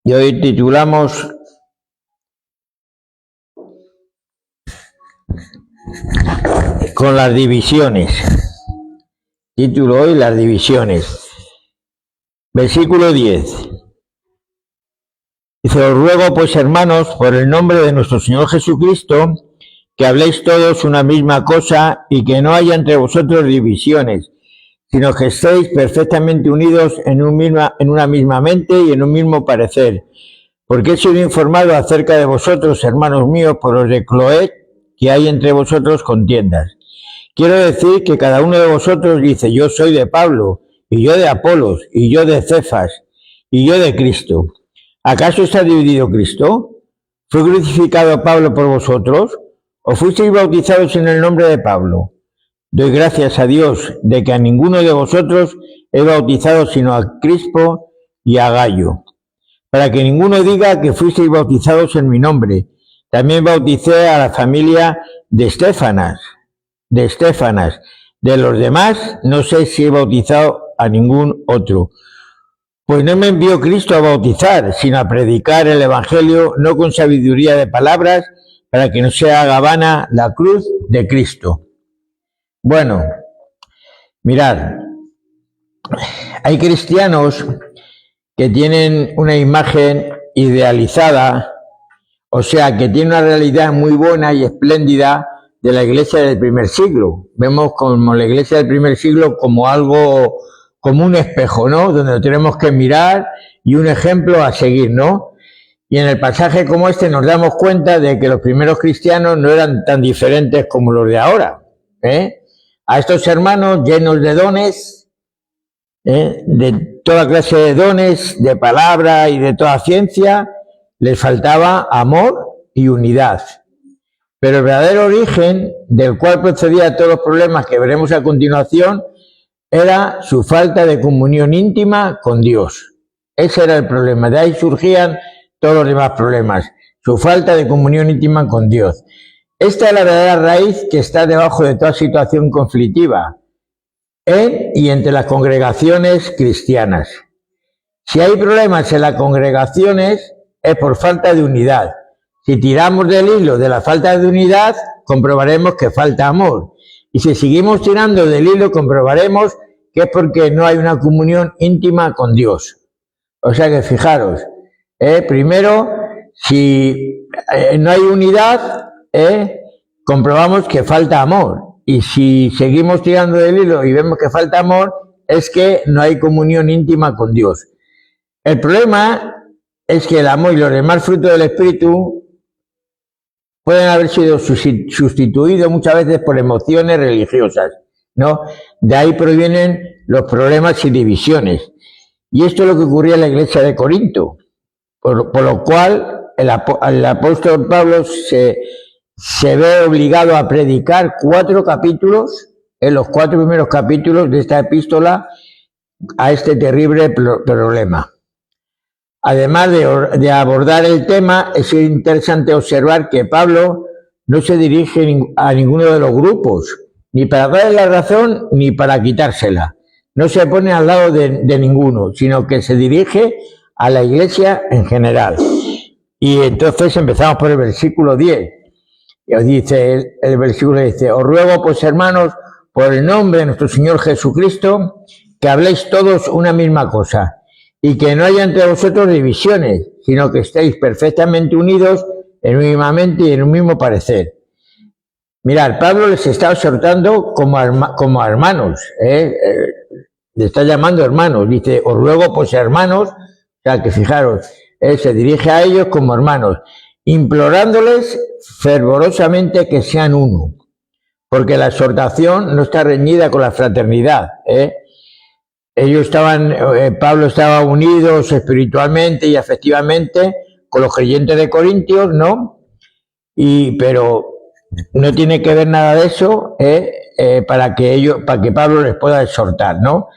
Y hoy titulamos con las divisiones. Título hoy, las divisiones. Versículo 10. Dice: os ruego pues, hermanos, por el nombre de nuestro Señor Jesucristo, que habléis todos una misma cosa y que no haya entre vosotros divisiones, sino que estéis perfectamente unidos en una misma mente y en un mismo parecer. Porque he sido informado acerca de vosotros, hermanos míos, por los de Cloé, que hay entre vosotros contiendas. Quiero decir que cada uno de vosotros dice: yo soy de Pablo, y yo de Apolos, y yo de Cefas, y yo de Cristo. ¿Acaso está dividido Cristo? ¿Fue crucificado Pablo por vosotros? ¿O fuisteis bautizados en el nombre de Pablo? Doy gracias a Dios de que a ninguno de vosotros he bautizado sino a Crispo y a Gayo, para que ninguno diga que fuisteis bautizados en mi nombre. También bauticé a la familia de Estéfanas. De los demás no sé si he bautizado a ningún otro. Pues no me envió Cristo a bautizar, sino a predicar el Evangelio, no con sabiduría de palabras, para que no se haga vana la cruz de Cristo. Bueno, mirad, hay cristianos que tienen una imagen idealizada, o sea, que tienen una realidad muy buena y espléndida de la iglesia del primer siglo. Vemos como la iglesia del primer siglo como algo, como un espejo, ¿no? Donde lo tenemos que mirar y un ejemplo a seguir, ¿no? Y en el pasaje como este nos damos cuenta de que los primeros cristianos no eran tan diferentes como los de ahora, A estos hermanos llenos de dones, de toda clase de dones, de palabra y de toda ciencia, les faltaba amor y unidad. Pero el verdadero origen del cual procedía todos los problemas que veremos a continuación era su falta de comunión íntima con Dios. Ese era el problema. De ahí surgían todos los demás problemas. Su falta de comunión íntima con Dios. Esta es la verdadera raíz que está debajo de toda situación conflictiva en y entre las congregaciones cristianas. Si hay problemas en las congregaciones es por falta de unidad. Si tiramos del hilo de la falta de unidad, comprobaremos que falta amor. Y si seguimos tirando del hilo, comprobaremos que es porque no hay una comunión íntima con Dios. O sea que fijaros, primero, si no hay unidad, comprobamos que falta amor. Y si seguimos tirando del hilo y vemos que falta amor, es que no hay comunión íntima con Dios. El problema es que el amor y los demás frutos del Espíritu pueden haber sido sustituidos muchas veces por emociones religiosas, ¿no? De ahí provienen los problemas y divisiones. Y esto es lo que ocurría en la iglesia de Corinto, por lo cual el apóstol Pablo se ve obligado a predicar 4 capítulos, en los 4 primeros capítulos de esta epístola, a este terrible problema. Además de abordar el tema, es interesante observar que Pablo no se dirige a ninguno de los grupos, ni para darle la razón ni para quitársela. No se pone al lado de ninguno, sino que se dirige a la iglesia en general. Y entonces empezamos por el versículo 10. Y os dice, el versículo dice: os ruego pues, hermanos, por el nombre de nuestro Señor Jesucristo, que habléis todos una misma cosa, y que no haya entre vosotros divisiones, sino que estéis perfectamente unidos en una misma mente y en un mismo parecer. Mirad, Pablo les está exhortando como a hermanos, le está llamando hermanos. Dice: os ruego pues, hermanos, o sea que fijaros, se dirige a ellos como hermanos, implorándoles fervorosamente que sean uno, porque la exhortación no está reñida con la fraternidad, Pablo estaba unidos espiritualmente y afectivamente con los creyentes de Corintios, ¿no? Pero no tiene que ver nada de eso para que Pablo les pueda exhortar, ¿no?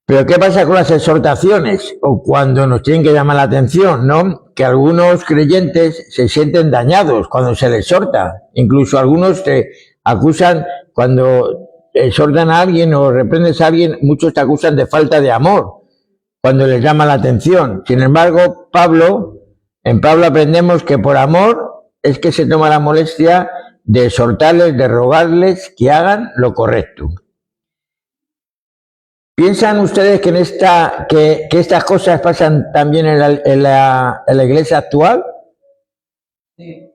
Pero ¿qué pasa con las exhortaciones? O cuando nos tienen que llamar la atención, ¿no? Que algunos creyentes se sienten dañados cuando se les exhorta. Incluso algunos te acusan cuando exhortan a alguien o reprendes a alguien, muchos te acusan de falta de amor. cuando les llama la atención. Sin embargo, en Pablo aprendemos que por amor es que se toma la molestia de exhortarles, de rogarles que hagan lo correcto. ¿Piensan ustedes que estas cosas pasan también en la iglesia actual? Sí.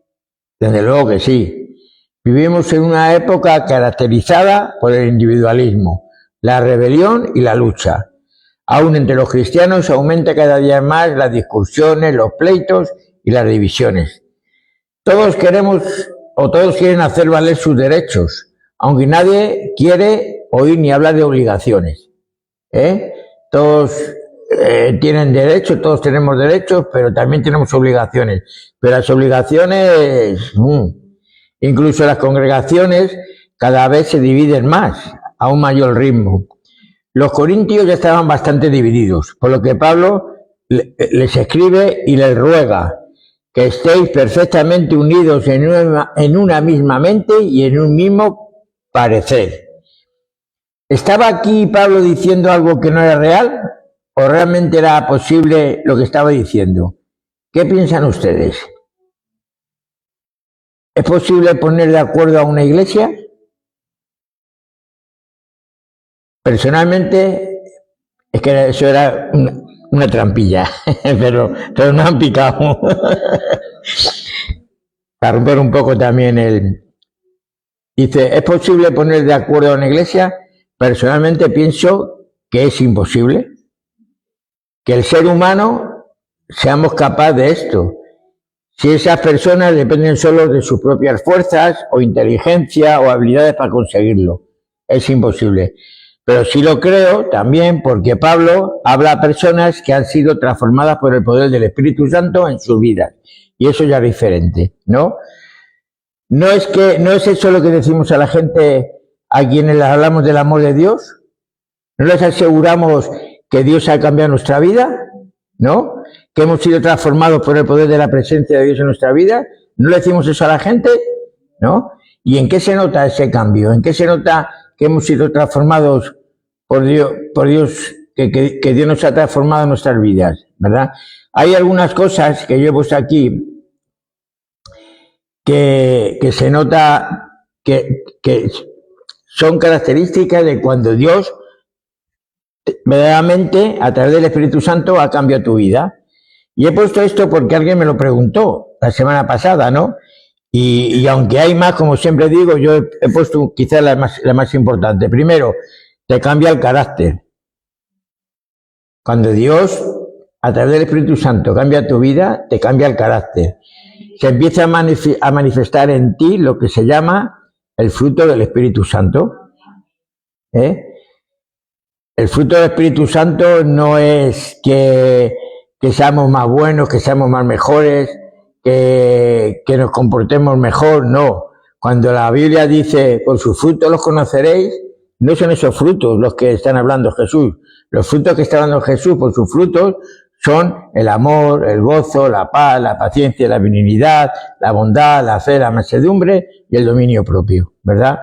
Desde luego que sí. Vivimos en una época caracterizada por el individualismo, la rebelión y la lucha. Aún entre los cristianos aumenta cada día más las discusiones, los pleitos y las divisiones. Todos quieren hacer valer sus derechos, aunque nadie quiere oír ni hablar de obligaciones. Todos tienen derechos, todos tenemos derechos, pero también tenemos obligaciones. Pero las obligaciones, incluso las congregaciones, cada vez se dividen más, a un mayor ritmo. Los corintios ya estaban bastante divididos, por lo que Pablo les escribe y les ruega que estéis perfectamente unidos en una misma mente y en un mismo parecer. ¿Estaba aquí Pablo diciendo algo que no era real? ¿O realmente era posible lo que estaba diciendo? ¿Qué piensan ustedes? ¿Es posible poner de acuerdo a una iglesia? Personalmente, es que eso era una trampilla, pero me han picado. Para romper un poco también Dice, ¿es posible poner de acuerdo a una iglesia? Personalmente pienso que es imposible. Que el ser humano seamos capaces de esto. Si esas personas dependen solo de sus propias fuerzas o inteligencia o habilidades para conseguirlo. Es imposible. Pero sí lo creo también porque Pablo habla a personas que han sido transformadas por el poder del Espíritu Santo en sus vidas. Y eso ya es diferente, ¿no? No es eso lo que decimos a la gente a quienes les hablamos del amor de Dios. ¿No les aseguramos que Dios ha cambiado nuestra vida? ¿No? Que hemos sido transformados por el poder de la presencia de Dios en nuestra vida. ¿No le decimos eso a la gente? ¿No? ¿Y en qué se nota ese cambio? ¿En qué se nota que hemos sido transformados por Dios, que Dios nos ha transformado en nuestras vidas? ¿Verdad? Hay algunas cosas que yo he puesto aquí que se nota que son características de cuando Dios verdaderamente a través del Espíritu Santo ha cambiado tu vida. Y he puesto esto porque alguien me lo preguntó la semana pasada, ¿no? Y aunque hay más, como siempre digo, yo he puesto quizás la más importante. Primero, te cambia el carácter. Cuando Dios, a través del Espíritu Santo, cambia tu vida, te cambia el carácter. Se empieza a manifestar en ti lo que se llama el fruto del Espíritu Santo. El fruto del Espíritu Santo no es que seamos más buenos, que seamos más mejores, que nos comportemos mejor, no. Cuando la Biblia dice, por sus frutos los conoceréis, no son esos frutos los que están hablando Jesús. Los frutos que está hablando Jesús, por sus frutos, son el amor, el gozo, la paz, la paciencia, la benignidad, la bondad, la fe, la mansedumbre y el dominio propio, ¿verdad?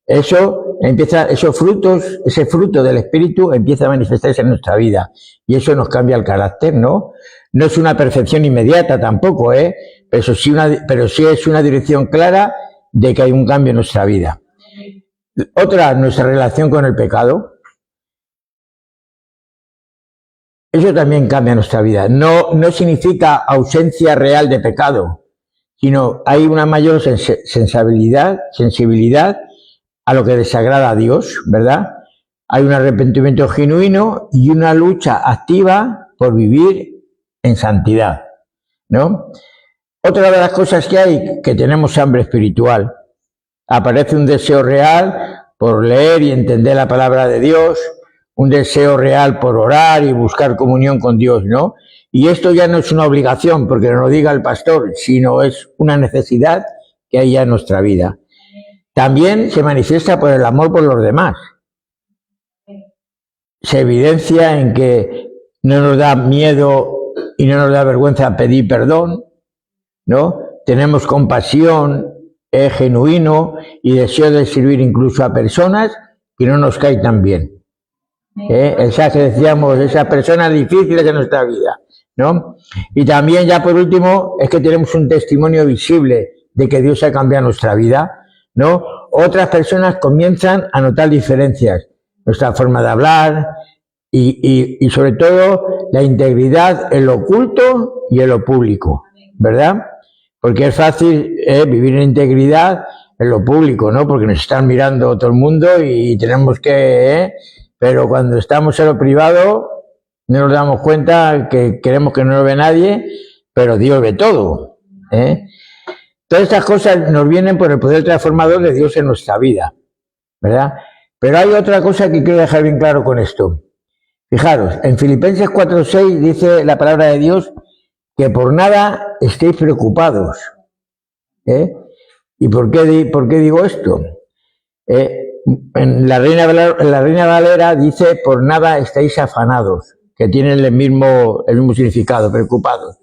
Esos frutos, ese fruto del Espíritu empieza a manifestarse en nuestra vida y eso nos cambia el carácter, ¿no? No es una perfección inmediata tampoco, pero sí es una dirección clara de que hay un cambio en nuestra vida. Otra, nuestra relación con el pecado. Eso también cambia nuestra vida. No significa ausencia real de pecado, sino hay una mayor sensibilidad a lo que desagrada a Dios, ¿verdad? Hay un arrepentimiento genuino y una lucha activa por vivir en santidad, ¿no? Otra de las cosas que hay, que tenemos hambre espiritual. Aparece un deseo real por leer y entender la palabra de Dios, un deseo real por orar y buscar comunión con Dios, ¿no? Y esto ya no es una obligación, porque no lo diga el pastor, sino es una necesidad que hay ya en nuestra vida. También se manifiesta por el amor por los demás. Se evidencia en que no nos da miedo y no nos da vergüenza pedir perdón, ¿no? Tenemos compasión genuino y deseo de servir incluso a personas que no nos caen tan bien. Esas que decíamos, esas personas difíciles de nuestra vida, ¿no? Y también, ya por último, es que tenemos un testimonio visible de que Dios ha cambiado nuestra vida, ¿no? Otras personas comienzan a notar diferencias, nuestra forma de hablar y sobre todo la integridad en lo oculto y en lo público, ¿verdad? Porque es fácil vivir en integridad en lo público, ¿no? Porque nos están mirando todo el mundo y tenemos que... pero cuando estamos en lo privado no nos damos cuenta que queremos que no lo ve nadie, pero Dios ve todo, Todas estas cosas nos vienen por el poder transformador de Dios en nuestra vida, ¿verdad? Pero hay otra cosa que quiero dejar bien claro con esto. Fijaros, en Filipenses 4:6 dice la palabra de Dios que por nada estéis preocupados. ¿Y por qué digo esto? En la Reina Valera dice por nada estáis afanados, que tienen el mismo significado, preocupados.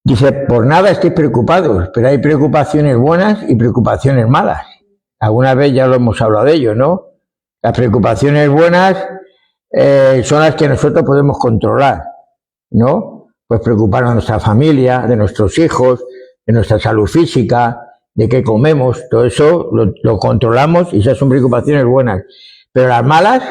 Dice, por nada estéis preocupados, pero hay preocupaciones buenas y preocupaciones malas. Alguna vez ya lo hemos hablado de ello, ¿no? Las preocupaciones buenas son las que nosotros podemos controlar, ¿no? Pues preocuparnos de nuestra familia, de nuestros hijos, de nuestra salud física, de qué comemos, todo eso lo controlamos y esas son preocupaciones buenas. Pero las malas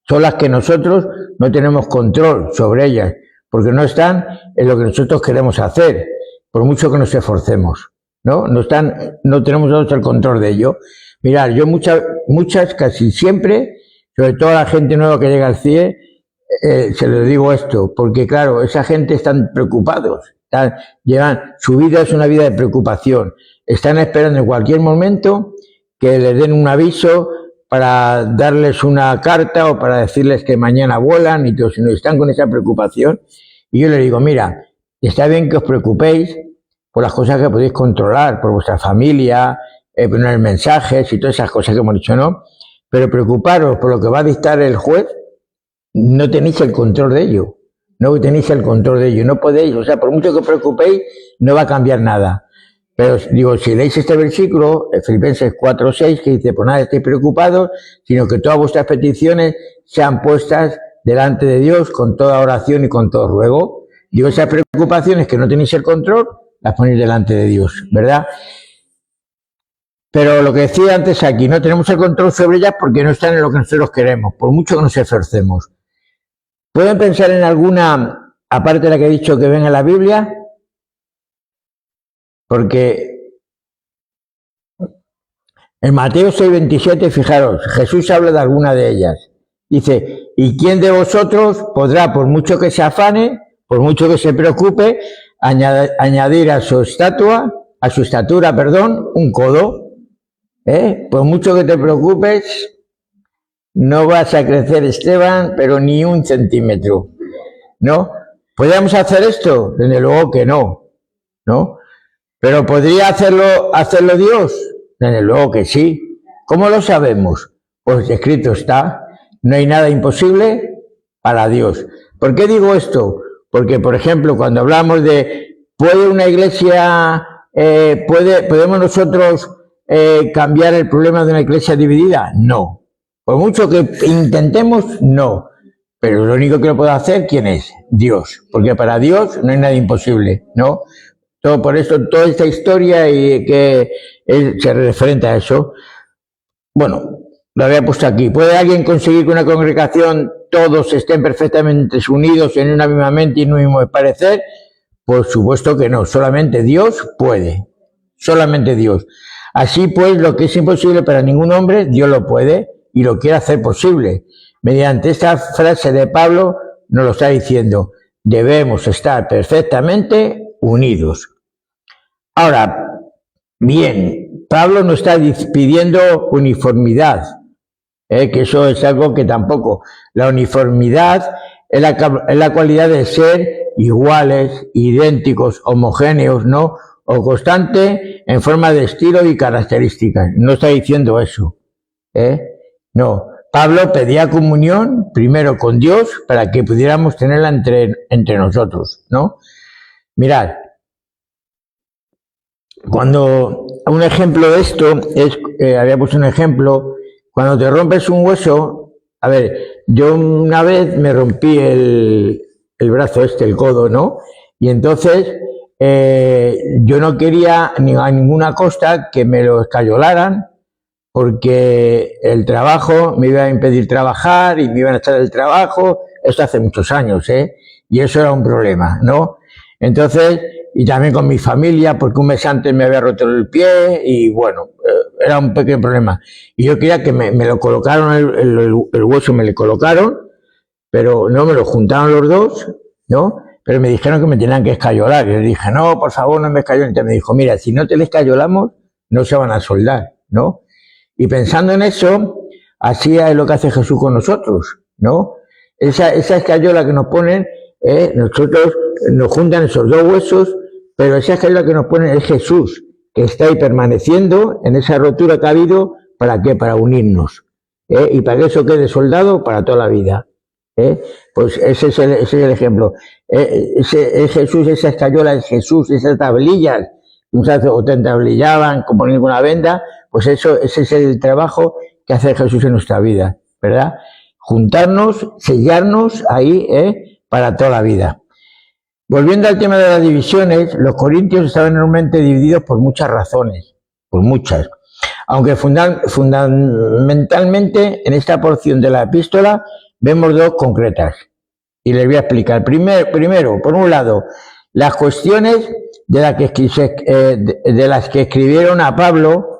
son las que nosotros no tenemos control sobre ellas, porque no están en lo que nosotros queremos hacer, por mucho que nos esforcemos, ¿no? No tenemos nosotros el control de ello. Mirad, yo muchas, casi siempre, sobre todo a la gente nueva que llega al CIE, se les digo esto, porque claro, esa gente están preocupados, su vida es una vida de preocupación, están esperando en cualquier momento que les den un aviso para darles una carta o para decirles que mañana vuelan y todo, sino están con esa preocupación. Y yo les digo, mira, está bien que os preocupéis por las cosas que podéis controlar, por vuestra familia, poner mensajes y todas esas cosas que hemos dicho, ¿no? Pero preocuparos por lo que va a dictar el juez, no tenéis el control de ello. No tenéis el control de ello, no podéis, o sea, por mucho que os preocupéis, no va a cambiar nada. Pero digo, si leéis este versículo, Filipenses 4:6, que dice, por nada estéis preocupados, sino que todas vuestras peticiones sean puestas delante de Dios con toda oración y con todo ruego. Digo, esas preocupaciones que no tenéis el control, las ponéis delante de Dios, ¿verdad? Pero lo que decía antes aquí, no tenemos el control sobre ellas porque no están en lo que nosotros queremos, por mucho que nos esforcemos. ¿Pueden pensar en alguna, aparte de la que he dicho, que ven en la Biblia? Porque en Mateo 6:27, fijaros, Jesús habla de alguna de ellas. Dice, ¿y quién de vosotros podrá, por mucho que se afane, por mucho que se preocupe, añadir a su estatura, un codo? Por mucho que te preocupes, no vas a crecer, Esteban, pero ni un centímetro, ¿no? ¿Podríamos hacer esto? Desde luego que no, ¿no? ¿Pero podría hacerlo Dios? Desde luego que sí. ¿Cómo lo sabemos? Pues escrito está, no hay nada imposible para Dios. ¿Por qué digo esto? Porque, por ejemplo, cuando hablamos de, ¿puede una iglesia, podemos nosotros cambiar el problema de una iglesia dividida? No. Por mucho que intentemos, no. Pero lo único que lo puede hacer, ¿quién es? Dios. Porque para Dios no hay nada imposible, ¿no? Por eso toda esta historia y que se referente a eso. Bueno, lo había puesto aquí. ¿Puede alguien conseguir que una congregación todos estén perfectamente unidos en una misma mente y en un mismo parecer? Por supuesto que no. Solamente Dios puede. Solamente Dios. Así pues, lo que es imposible para ningún hombre, Dios lo puede y lo quiere hacer posible. Mediante esta frase de Pablo nos lo está diciendo. Debemos estar perfectamente unidos. Ahora, bien, Pablo no está pidiendo uniformidad, que eso es algo que tampoco. La uniformidad es la cualidad de ser iguales, idénticos, homogéneos, ¿no? O constante en forma de estilo y características. No está diciendo eso, No. Pablo pedía comunión primero con Dios para que pudiéramos tenerla entre nosotros, ¿no? Mirad, cuando un ejemplo de esto es, había puesto un ejemplo, cuando te rompes un hueso, A ver, yo una vez me rompí el brazo el codo, ¿no? Y entonces yo no quería a ninguna costa que me lo escayolaran, porque el trabajo me iba a impedir trabajar y me iban a echar del trabajo. Esto hace muchos años, ¿eh? Y eso era un problema, ¿no? Entonces, y también con mi familia, porque un mes antes me había roto el pie y bueno, era un pequeño problema. Y yo quería que me lo colocaron, el hueso me lo colocaron, pero no me lo juntaron los dos, ¿no? Pero me dijeron que me tenían que escayolar. Y yo dije, no, por favor, no me escayolen. Entonces me dijo, mira, si no te le escayolamos, no se van a soldar, ¿no? Y pensando en eso, así es lo que hace Jesús con nosotros, ¿no? Esa escayola que nos ponen, nosotros nos juntan esos dos huesos, pero esa escayola que nos ponen es Jesús, que está ahí permaneciendo en esa rotura que ha habido, ¿para qué? Para unirnos. Y para que eso quede soldado para toda la vida. Pues ese es el ejemplo. Es Jesús, esa escayola es Jesús, esas tablillas, o te entablillaban con poner una venda, pues ese es el trabajo que hace Jesús en nuestra vida, ¿verdad? Juntarnos, sellarnos ahí, para toda la vida. Volviendo al tema de las divisiones, los corintios estaban enormemente divididos por muchas razones, por muchas. Aunque fundamentalmente en esta porción de la epístola vemos dos concretas. Y les voy a explicar. Primero, por un lado, las cuestiones de las que escribieron a Pablo.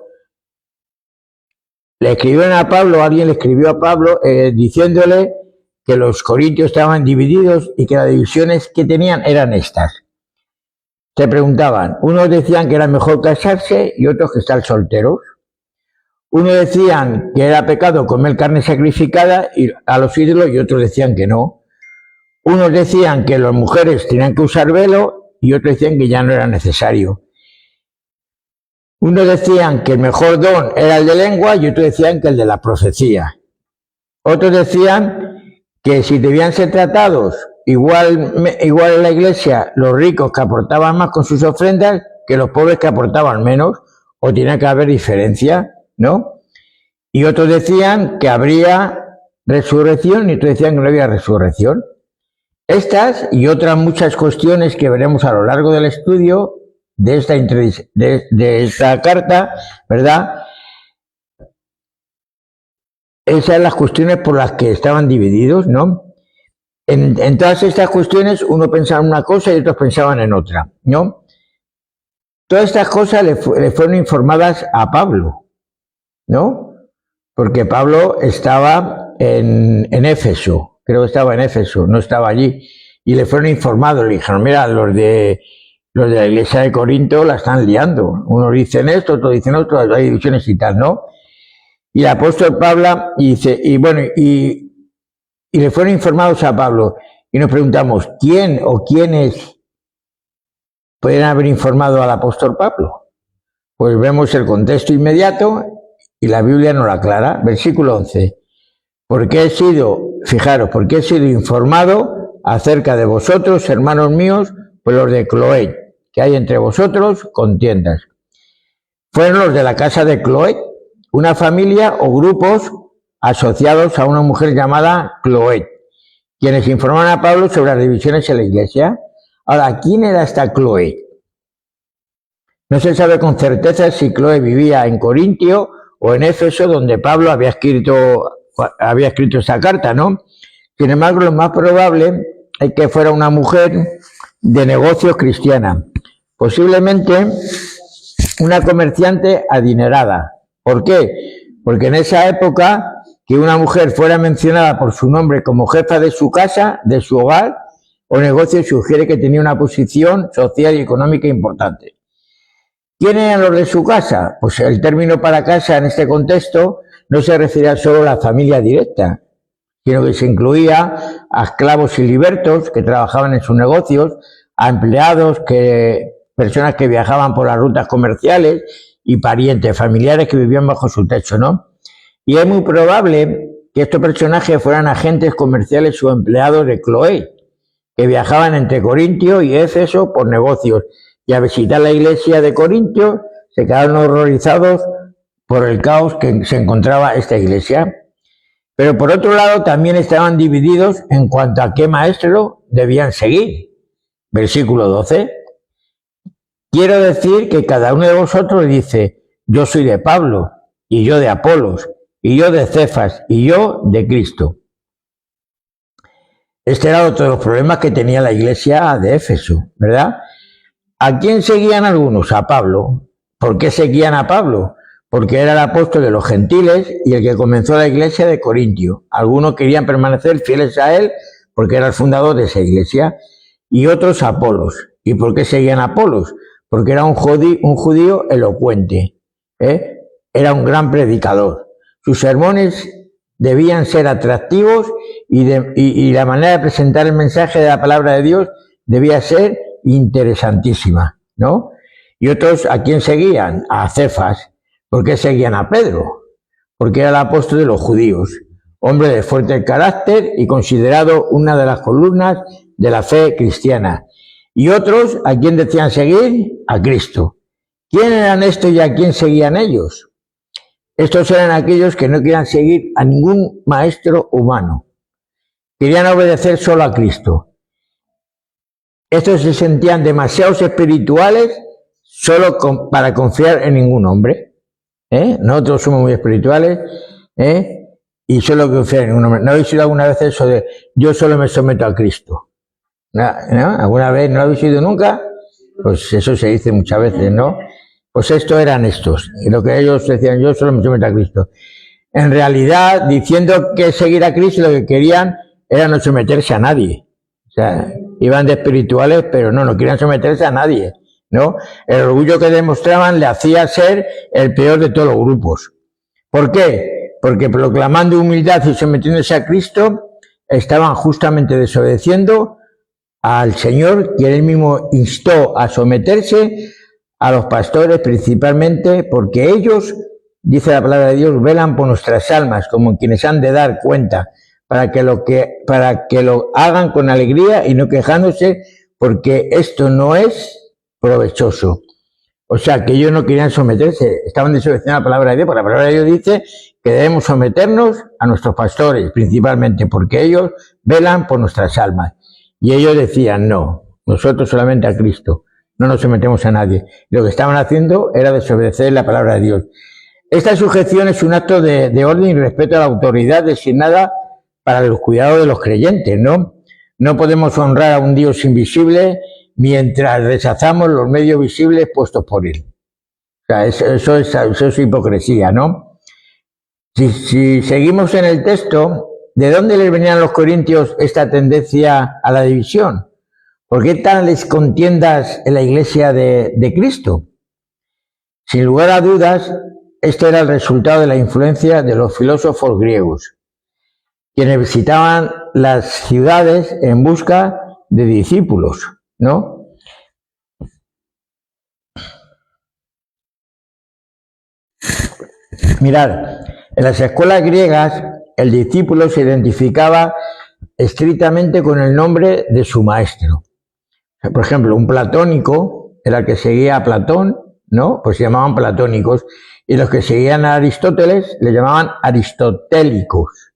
Alguien le escribió a Pablo diciéndole que los corintios estaban divididos y que las divisiones que tenían eran estas. Se preguntaban, unos decían que era mejor casarse y otros que estar solteros. Unos decían que era pecado comer carne sacrificada a los ídolos y otros decían que no. Unos decían que las mujeres tenían que usar velo y otros decían que ya no era necesario. Unos decían que el mejor don era el de lengua y otros decían que el de la profecía. Otros decían que si debían ser tratados igual en la iglesia los ricos que aportaban más con sus ofrendas que los pobres que aportaban menos, o tenía que haber diferencia, ¿no? Y otros decían que habría resurrección y otros decían que no había resurrección. Estas y otras muchas cuestiones que veremos a lo largo del estudio de esta carta, ¿verdad? Esas son las cuestiones por las que estaban divididos, ¿no? En todas estas cuestiones uno pensaba en una cosa y otros pensaban en otra, ¿no? Todas estas cosas le fueron informadas a Pablo, ¿no? Porque Pablo estaba en Éfeso, creo que estaba en Éfeso, no estaba allí, y le fueron informados, le dijeron, mira, los de la iglesia de Corinto la están liando, unos dicen esto, otros dicen otro, hay divisiones y tal, ¿no? Y el apóstol Pablo dice, y le fueron informados a Pablo, y nos preguntamos, ¿quién o quiénes pueden haber informado al apóstol Pablo? Pues vemos el contexto inmediato y la Biblia nos lo aclara. Versículo 11. Porque he sido informado acerca de vosotros, hermanos míos, por los de Cloé, que hay entre vosotros contiendas. Fueron los de la casa de Cloé, una familia o grupos asociados a una mujer llamada Cloé, quienes informaron a Pablo sobre las divisiones en la iglesia. Ahora, ¿quién era esta Cloé? No se sabe con certeza si Cloé vivía en Corintio o en Éfeso, donde Pablo había escrito esta carta, ¿no? Sin embargo, lo más probable es que fuera una mujer de negocios cristiana, posiblemente una comerciante adinerada. ¿Por qué? Porque en esa época, que una mujer fuera mencionada por su nombre como jefa de su casa, de su hogar o negocio, sugiere que tenía una posición social y económica importante. ¿Quién eran los de su casa? Pues el término para casa en este contexto no se refería solo a la familia directa, sino que se incluía a esclavos y libertos que trabajaban en sus negocios, a empleados, personas que viajaban por las rutas comerciales y parientes, familiares que vivían bajo su techo, ¿no? Y es muy probable que estos personajes fueran agentes comerciales o empleados de Cloé, que viajaban entre Corintio y Éfeso por negocios, y a visitar la iglesia de Corintio se quedaron horrorizados por el caos que se encontraba esta iglesia. Pero por otro lado también estaban divididos en cuanto a qué maestro debían seguir. Versículo 12. Quiero decir que cada uno de vosotros dice, yo soy de Pablo, y yo de Apolos, y yo de Cefas, y yo de Cristo. Este era otro de los problemas que tenía la iglesia de Éfeso, ¿verdad? ¿A quién seguían algunos? A Pablo. ¿Por qué seguían a Pablo? Porque era el apóstol de los gentiles y el que comenzó la iglesia de Corintio. Algunos querían permanecer fieles a él porque era el fundador de esa iglesia, y otros a Apolos. ¿Y por qué seguían a Apolos? Porque era un judío elocuente, era un gran predicador. Sus sermones debían ser atractivos y la manera de presentar el mensaje de la palabra de Dios debía ser interesantísima, ¿no? Y otros, ¿a quién seguían? A Cefas. ¿Por qué seguían a Pedro? Porque era el apóstol de los judíos, hombre de fuerte carácter y considerado una de las columnas de la fe cristiana. Y otros, ¿a quién decían seguir? A Cristo. ¿Quién eran estos y a quién seguían ellos? Estos eran aquellos que no querían seguir a ningún maestro humano. Querían obedecer solo a Cristo. Estos se sentían demasiados espirituales solo para confiar en ningún hombre. Nosotros somos muy espirituales y solo confiar en ningún hombre. ¿No habéis oído alguna vez eso de yo solo me someto a Cristo? ¿No? ¿Alguna vez no lo habéis oído nunca? Pues eso se dice muchas veces, ¿no? Pues esto eran estos, y lo que ellos decían, yo solo me someto a Cristo. En realidad, diciendo que seguir a Cristo, lo que querían era no someterse a nadie. O sea, iban de espirituales, pero no querían someterse a nadie, ¿no? El orgullo que demostraban le hacía ser el peor de todos los grupos. ¿Por qué? Porque proclamando humildad y sometiéndose a Cristo, estaban justamente desobedeciendo al Señor, quien él mismo instó a someterse a los pastores, principalmente porque ellos, dice la palabra de Dios, velan por nuestras almas como quienes han de dar cuenta, para que lo hagan con alegría y no quejándose, porque esto no es provechoso. O sea, que ellos no querían someterse, estaban desobedeciendo a la palabra de Dios, porque la palabra de Dios dice que debemos someternos a nuestros pastores, principalmente porque ellos velan por nuestras almas. Y ellos decían, no, nosotros solamente a Cristo. No nos sometemos a nadie. Lo que estaban haciendo era desobedecer la palabra de Dios. Esta sujeción es un acto de orden y respeto a la autoridad designada para los cuidados de los creyentes, ¿no? No podemos honrar a un Dios invisible mientras rechazamos los medios visibles puestos por él. O sea, eso es hipocresía, ¿no? Si seguimos en el texto, ¿de dónde les venían a los corintios esta tendencia a la división? ¿Por qué tales contiendas en la iglesia de Cristo? Sin lugar a dudas, este era el resultado de la influencia de los filósofos griegos, quienes visitaban las ciudades en busca de discípulos, ¿no? Mirad, en las escuelas griegas el discípulo se identificaba estrictamente con el nombre de su maestro. Por ejemplo, un platónico era el que seguía a Platón, ¿no? Pues se llamaban platónicos. Y los que seguían a Aristóteles le llamaban aristotélicos,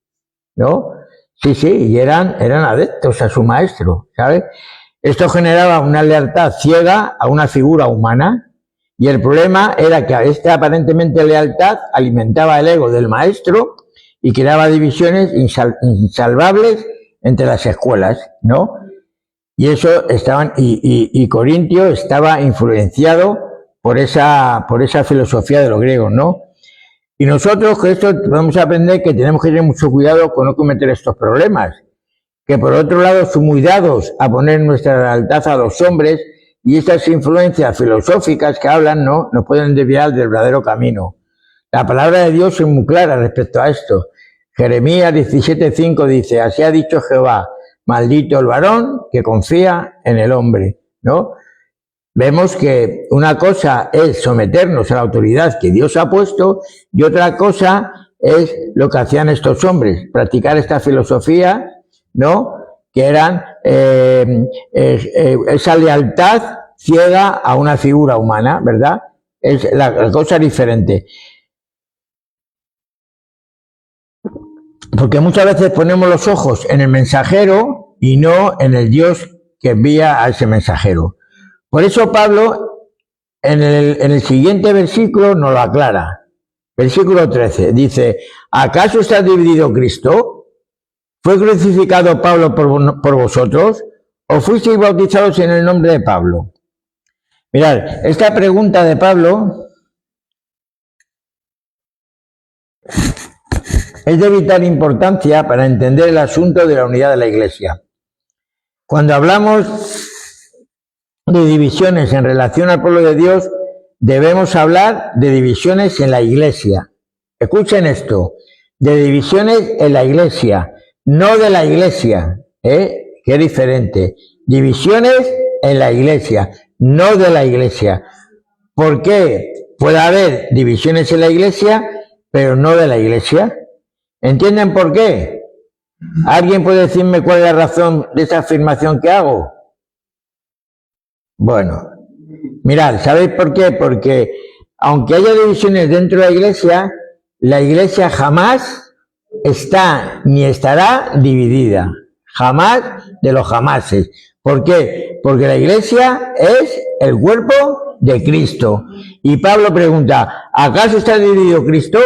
¿no? Sí, y eran adeptos a su maestro, ¿sabes? Esto generaba una lealtad ciega a una figura humana, y el problema era que esta aparentemente lealtad alimentaba el ego del maestro y creaba divisiones insalvables entre las escuelas, ¿no? Y eso y Corintio estaba influenciado por esa filosofía de los griegos, ¿no? Y nosotros con esto podemos aprender que tenemos que tener mucho cuidado con no cometer estos problemas, que por otro lado son muy dados a poner nuestra lealtad a los hombres, y estas influencias filosóficas que hablan, ¿no?, nos pueden desviar del verdadero camino. La palabra de Dios es muy clara respecto a esto. Jeremías 17:5 dice, así ha dicho Jehová, maldito el varón que confía en el hombre, ¿no? Vemos que una cosa es someternos a la autoridad que Dios ha puesto, y otra cosa es lo que hacían estos hombres, practicar esta filosofía, ¿no?, que eran esa lealtad ciega a una figura humana, ¿verdad? La cosa es diferente. Porque muchas veces ponemos los ojos en el mensajero y no en el Dios que envía a ese mensajero. Por eso Pablo en el siguiente versículo nos lo aclara. Versículo 13 dice: ¿acaso está dividido Cristo? ¿Fue crucificado Pablo por vosotros? ¿O fuisteis bautizados en el nombre de Pablo? Mirad, esta pregunta de Pablo es de vital importancia para entender el asunto de la unidad de la Iglesia. Cuando hablamos de divisiones en relación al pueblo de Dios, debemos hablar de divisiones en la Iglesia. Escuchen esto, de divisiones en la Iglesia, no de la Iglesia, que es diferente. Divisiones en la Iglesia, no de la Iglesia. ¿Por qué puede haber divisiones en la Iglesia, pero no de la Iglesia? ¿Entienden por qué? ¿Alguien puede decirme cuál es la razón de esa afirmación que hago? Bueno, mirad, ¿sabéis por qué? Porque aunque haya divisiones dentro de la Iglesia jamás está ni estará dividida. Jamás de los jamases. ¿Por qué? Porque la Iglesia es el cuerpo de Cristo. Y Pablo pregunta: ¿acaso está dividido Cristo?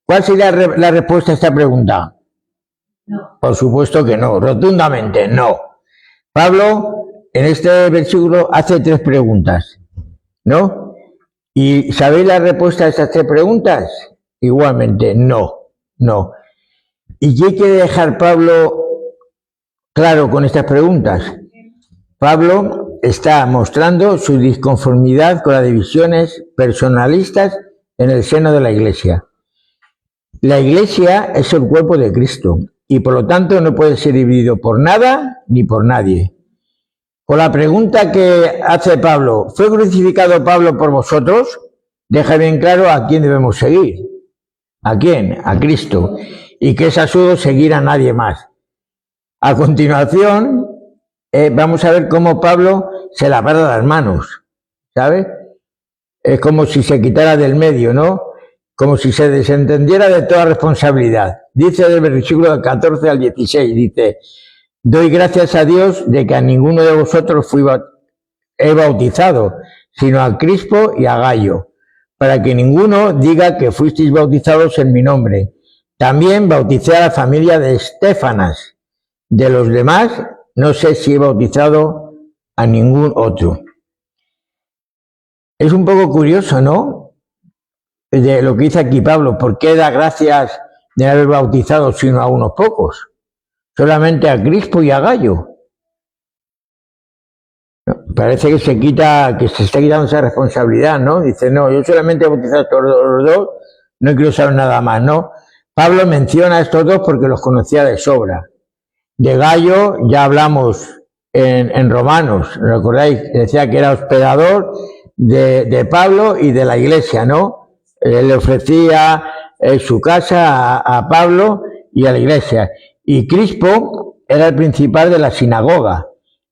¿Cuál sería la respuesta a esta pregunta? No. Por supuesto que no, rotundamente no. Pablo en este versículo hace 3 preguntas, ¿no? ¿Y sabéis la respuesta a esas 3 preguntas? Igualmente, no, no. ¿Y qué quiere dejar Pablo claro con estas preguntas? Pablo está mostrando su disconformidad con las divisiones personalistas en el seno de la Iglesia. La Iglesia es el cuerpo de Cristo y por lo tanto no puede ser dividido por nada ni por nadie. Con la pregunta que hace Pablo: ¿fue crucificado Pablo por vosotros?, deja bien claro a quién debemos seguir. ¿A quién? A Cristo. Y que es absurdo seguir a nadie más. A continuación, vamos a ver cómo Pablo se lava las manos, ¿sabes? Es como si se quitara del medio, ¿no? Como si se desentendiera de toda responsabilidad. Dice del versículo 14 al 16, dice: doy gracias a Dios de que a ninguno de vosotros he bautizado, sino a Crispo y a Gayo, para que ninguno diga que fuisteis bautizados en mi nombre. También bauticé a la familia de Estéfanas. De los demás, no sé si he bautizado a ningún otro. Es un poco curioso, ¿no?, de lo que dice aquí Pablo. ¿Por qué da gracias de haber bautizado sino a unos pocos? Solamente a Crispo y a Gayo. Parece que se está quitando esa responsabilidad, ¿no? Dice: no, yo solamente he bautizado a estos dos, no quiero saber nada más, ¿no? Pablo menciona a estos dos porque los conocía de sobra. De Gayo ya hablamos en Romanos, ¿recordáis? Decía que era hospedador de Pablo y de la Iglesia, ¿no? Él le ofrecía su casa a Pablo y a la Iglesia. Y Crispo era el principal de la sinagoga.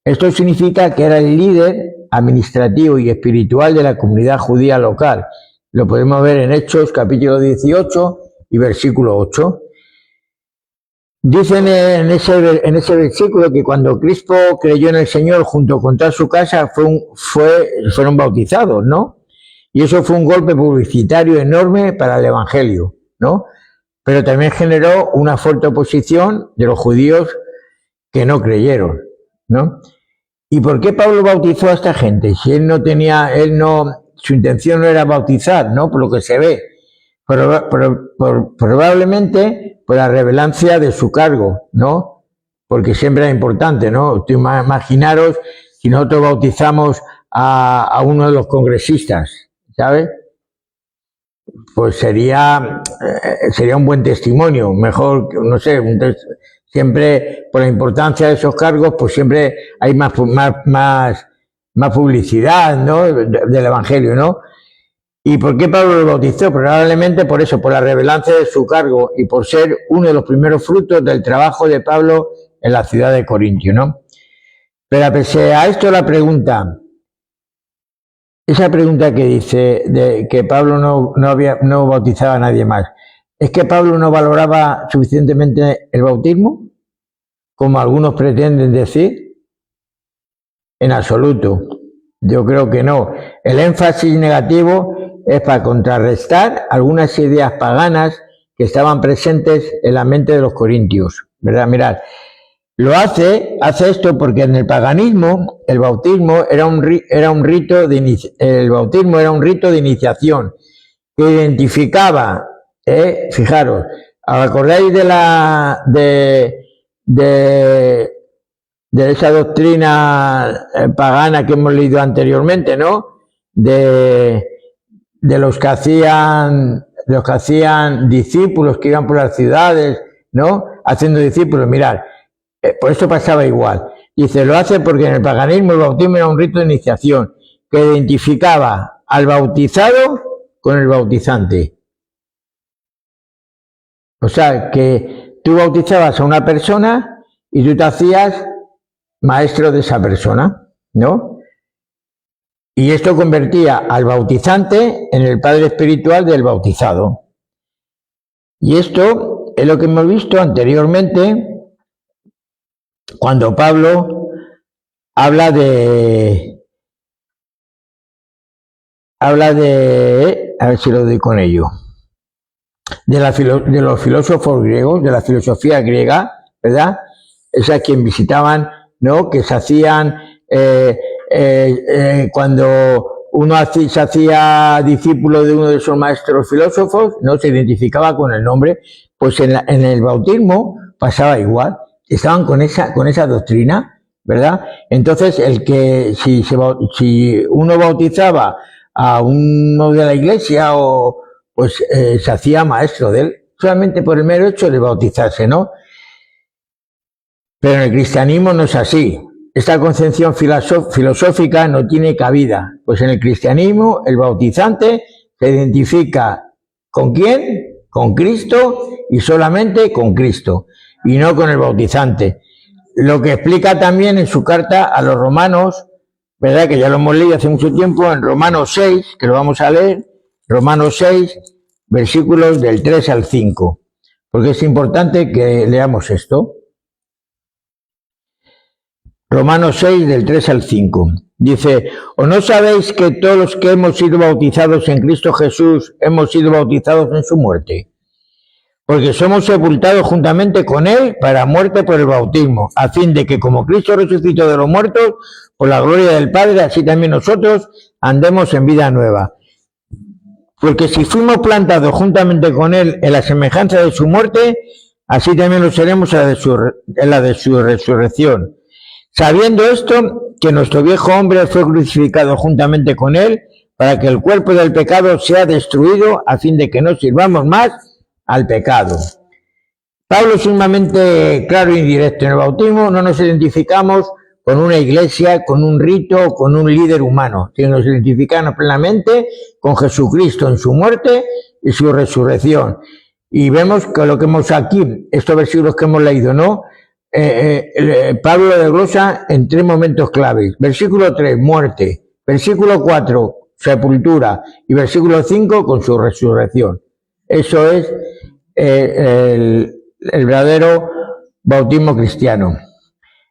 Esto significa que era el líder administrativo y espiritual de la comunidad judía local. Lo podemos ver en Hechos capítulo 18 y versículo 8. Dicen en ese versículo que cuando Crispo creyó en el Señor junto con toda su casa fueron bautizados, ¿no? Y eso fue un golpe publicitario enorme para el Evangelio, ¿no? Pero también generó una fuerte oposición de los judíos que no creyeron, ¿no? ¿Y por qué Pablo bautizó a esta gente? Si su intención no era bautizar, ¿no? Por lo que se ve. Probablemente por la relevancia de su cargo, ¿no? Porque siempre es importante, ¿no? Imaginaros si nosotros bautizamos a uno de los congresistas, ¿sabes? Pues sería un buen testimonio, mejor, no sé, siempre por la importancia de esos cargos, pues siempre hay más publicidad, ¿no?, del Evangelio, ¿no? ¿Y por qué Pablo lo bautizó? Probablemente por eso, por la relevancia de su cargo y por ser uno de los primeros frutos del trabajo de Pablo en la ciudad de Corintio, ¿no? Pero pese a esto, esa pregunta que dice de que Pablo no bautizaba a nadie más, ¿Es que Pablo no valoraba suficientemente el bautismo, como algunos pretenden decir? En absoluto. Yo creo que no. El énfasis negativo es para contrarrestar algunas ideas paganas que estaban presentes en la mente de los corintios, ¿verdad? Mirad, hace esto porque en el paganismo el bautismo era un rito de iniciación que identificaba, fijaros, ¿acordáis de esa doctrina pagana que hemos leído anteriormente, ¿no? De los que hacían discípulos, que iban por las ciudades, ¿no? Haciendo discípulos. Mirad, por esto pasaba igual. Dice, lo hace porque en el paganismo el bautismo era un rito de iniciación que identificaba al bautizado con el bautizante. O sea, que tú bautizabas a una persona y tú te hacías maestro de esa persona, ¿no? Y esto convertía al bautizante en el padre espiritual del bautizado. Y esto es lo que hemos visto anteriormente cuando Pablo habla de, a ver si lo doy con ello, de los filósofos griegos, de la filosofía griega, ¿verdad? Esa quien visitaban, ¿no? Que se hacían, cuando uno se hacía discípulo de uno de esos maestros filósofos, no se identificaba con el nombre. Pues en el bautismo pasaba igual, estaban con esa doctrina, ¿verdad? Entonces, si uno bautizaba a uno de la iglesia, pues se hacía maestro de él, solamente por el mero hecho de bautizarse, ¿no? Pero en el cristianismo no es así. Esta concepción filosófica no tiene cabida, pues en el cristianismo el bautizante se identifica ¿con quién? Con Cristo y solamente con Cristo, y no con el bautizante. Lo que explica también en su carta a los romanos, ¿verdad? Que ya lo hemos leído hace mucho tiempo, en Romanos 6, que lo vamos a leer, Romanos 6, versículos del 3 al 5, porque es importante que leamos esto. Romanos 6, del 3 al 5. Dice, ¿o no sabéis que todos los que hemos sido bautizados en Cristo Jesús hemos sido bautizados en su muerte? Porque somos sepultados juntamente con Él para muerte por el bautismo, a fin de que como Cristo resucitó de los muertos, por la gloria del Padre, así también nosotros andemos en vida nueva. Porque si fuimos plantados juntamente con Él en la semejanza de su muerte, así también lo seremos en la de su resurrección. Sabiendo esto, que nuestro viejo hombre fue crucificado juntamente con Él, para que el cuerpo del pecado sea destruido, a fin de que no sirvamos más al pecado. Pablo es sumamente claro y directo. En el bautismo no nos identificamos con una iglesia, con un rito, con un líder humano, sino nos identificamos plenamente con Jesucristo en su muerte y su resurrección. Y vemos que lo que hemos aquí, estos versículos que hemos leído, ¿no? Pablo lo desglosa en 3 momentos claves. Versículo 3, muerte. Versículo 4, sepultura. Y versículo 5, con su resurrección. Eso es el verdadero bautismo cristiano.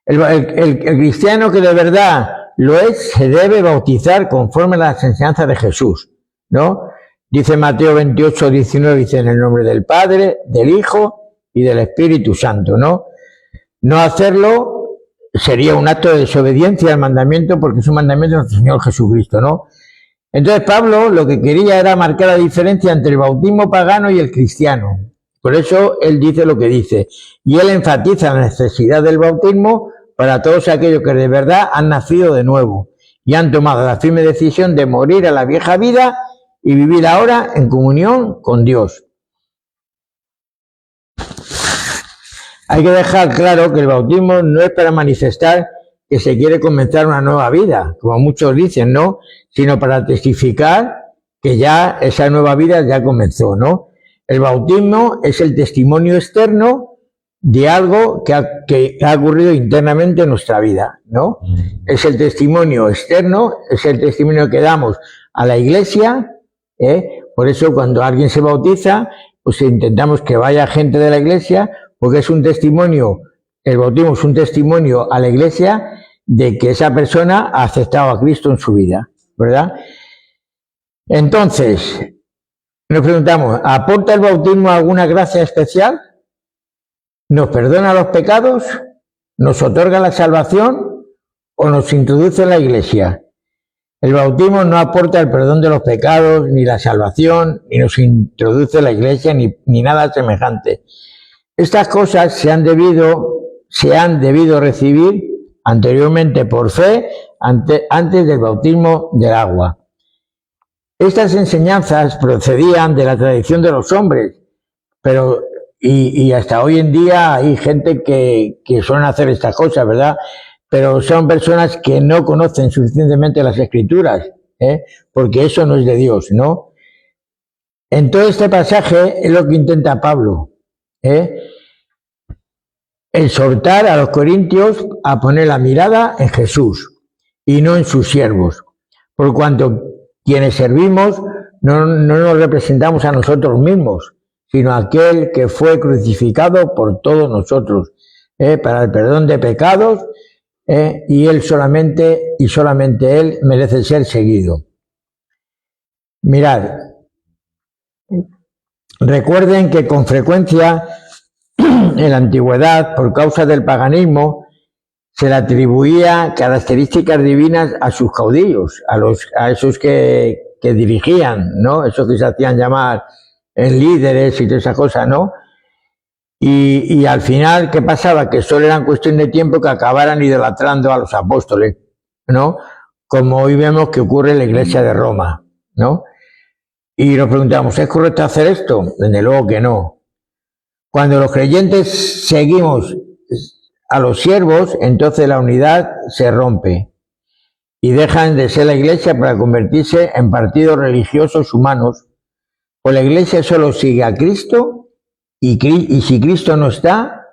El cristiano que de verdad lo es, se debe bautizar conforme a las enseñanzas de Jesús, ¿no? Dice Mateo 28, 19, dice en el nombre del Padre, del Hijo y del Espíritu Santo, ¿no? No hacerlo sería un acto de desobediencia al mandamiento, porque es un mandamiento de nuestro Señor Jesucristo, ¿no? Entonces Pablo lo que quería era marcar la diferencia entre el bautismo pagano y el cristiano. Por eso él dice lo que dice. Y él enfatiza la necesidad del bautismo para todos aquellos que de verdad han nacido de nuevo y han tomado la firme decisión de morir a la vieja vida y vivir ahora en comunión con Dios. Hay que dejar claro que el bautismo no es para manifestar que se quiere comenzar una nueva vida, como muchos dicen, ¿no? Sino para testificar que ya esa nueva vida ya comenzó, ¿no? El bautismo es el testimonio externo de algo que ha ocurrido internamente en nuestra vida, ¿no? Es el testimonio externo, es el testimonio que damos a la iglesia, Por eso cuando alguien se bautiza, pues intentamos que vaya gente de la iglesia, porque es un testimonio, el bautismo es un testimonio a la iglesia de que esa persona ha aceptado a Cristo en su vida, ¿verdad? Entonces, nos preguntamos, ¿aporta el bautismo alguna gracia especial? ¿Nos perdona los pecados? ¿Nos otorga la salvación? ¿O nos introduce en la iglesia? El bautismo no aporta el perdón de los pecados, ni la salvación, ni nos introduce en la iglesia, ni nada semejante. Estas cosas se han debido recibir anteriormente por fe, antes del bautismo del agua. Estas enseñanzas procedían de la tradición de los hombres, pero y hasta hoy en día hay gente que suelen hacer estas cosas, ¿verdad? Pero son personas que no conocen suficientemente las Escrituras, porque eso no es de Dios, ¿no? En todo este pasaje es lo que intenta Pablo, exhortar a los corintios a poner la mirada en Jesús y no en sus siervos, por cuanto quienes servimos no nos representamos a nosotros mismos, sino a aquel que fue crucificado por todos nosotros, para el perdón de pecados, y él solamente él merece ser seguido. Mirad, recuerden que con frecuencia en la antigüedad, por causa del paganismo, se le atribuía características divinas a sus caudillos, a esos que dirigían, ¿no? Esos que se hacían llamar líderes y todas esas cosas, ¿no? Y al final, ¿qué pasaba? Que solo eran cuestión de tiempo que acabaran idolatrando a los apóstoles, ¿no? Como hoy vemos que ocurre en la iglesia de Roma, ¿no? Y nos preguntamos, ¿es correcto hacer esto? Desde luego que no. Cuando los creyentes seguimos a los siervos, entonces la unidad se rompe y dejan de ser la iglesia para convertirse en partidos religiosos humanos. Pues la iglesia solo sigue a Cristo y si Cristo no está,